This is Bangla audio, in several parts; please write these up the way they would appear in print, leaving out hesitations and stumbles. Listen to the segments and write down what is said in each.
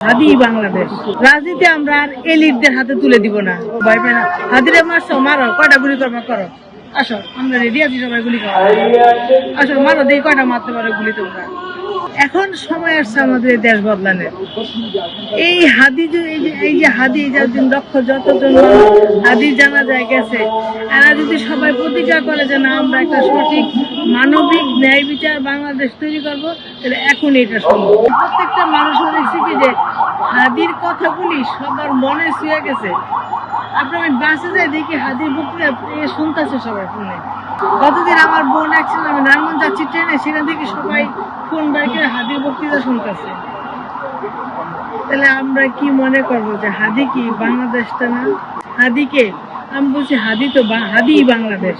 হাদি বাংলাদেশ রাজনীতি আমরা আর এলিটদের হাতে তুলে দিব না। ভয় পাই না। হাদিরে মারছো মারো, কয়টা গুলি করবা করো, আসো আমরা রেডি আছি, সবাই গুলি করো, আসো মারো, দেখি কয়টা মারতে পারো গুলি তোমরা। এখন সময় আসছে আমাদের দেশ বদলানোর। এই হাদি এই যে হাদি যতদিন লক্ষ যতজন হাদির জানা যায় গেছে, এরা যদি সবাই প্রতিজ্ঞা করে যে না আমরা একটা সঠিক মানবিক ন্যায় বিচার বাংলাদেশ তৈরি করব, তাহলে এখন এটা সম্ভব। প্রত্যেকটা মানুষের দেখছি কি যে হাদির কথাগুলি সবার মনে ছুঁয়ে গেছে। আপনার আমি বাসে যাই দেখি হাদির বক্তৃতা শুনতেছে সবাই ফোনে। গতদিন আমার বোন অ্যাক্সিডেন্ট, আমি নারায়ণগঞ্জ যাচ্ছি ট্রেনে, সেখান থেকে সবাই ফোন বের করে হাদির বক্তৃতা শুনতেছে। তাহলে আমরা কি মনে করবো যে হাদি কি বাংলাদেশটা না? হাদিকে আমি বলছি হাদি তো হাদি বাংলাদেশ।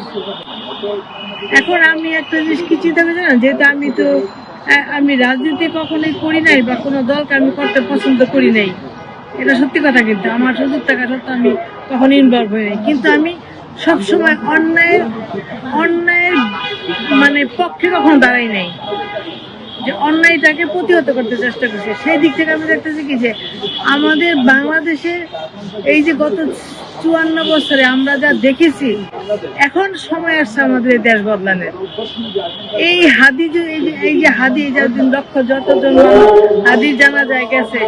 এখন আমি একটা জিনিস কি চিন্তা করছি না, যেহেতু আমি রাজনীতি কখনোই করি নাই বা কোনো দলকে আমি করতে পছন্দ করি নাই, এটা সত্যি কথা। কিন্তু আমার সুযোগ থাকা সত্ত্বেও আমি কখনো ইনভলভ হই নাই। কিন্তু আমি সবসময় অন্যায়ের মানে পক্ষে কখনো দাঁড়াই নাই, যে অন্যায়টাকে প্রতিহত করতে চেষ্টা করছে। সেই দিক থেকে আমি দেখতেছি কি যে আমাদের বাংলাদেশে এই যে গত 54 বছরে আমরা যা দেখেছি, এখন সময় আসছে আমাদের দেশ বদলানোর। এই যে হাদি যতদিন লক্ষ যতজন হাদির জানা যায় গেছে,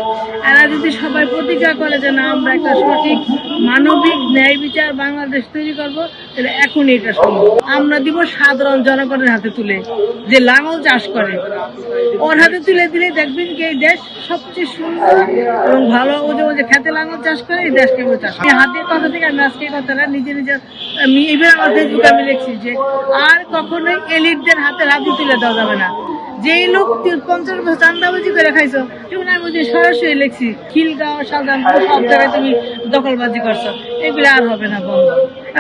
এরা যদি সবাই প্রতিজ্ঞা করে যে না আমরা একটা সঠিক মানবিক ন্যায় বিচার বাংলাদেশ তৈরি করব, তাহলে এখন এটা সম্ভব। আমরা দিব সাধারণ জনগণের হাতে তুলে, যে লাঙল চাষ করে ওর হাতে তুলে দিলে দেখবেন কি এই দেশ সবচেয়ে সুন্দর এবং ভালো। ও যে খেতে লাঙল চাষ করে এই দেশকে চাষ। এই হাতের কথা থেকে আমি আজকে কথাটা নিজে ইভেন আমার ফেসবুকে আমি লিখছি যে আর কখনোই এলিটদের হাতে রাজি তুলে দেওয়া যাবে না। যেই লোক 50 বছর চান্দাবাজি করে খাইছো, যেমন আমি সরাসরি লিখছি খিলগাঁও শাহজাহানপুর সব জায়গায় তুমি দখলবাজি করছো, এগুলো আর হবে না, বন্ধ।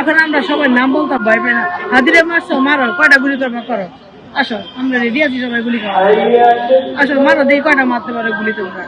এখন আমরা সবাই নাম বলতে ভয় পাই না। হাদিরে মারছো মারো, কয়টা গুলি করবা করো, আসো আমরা রেডি আছি, সবাই গুলি করো, আসো মারো, দেখি কয়টা মারতে পারো গুলি তোমরা।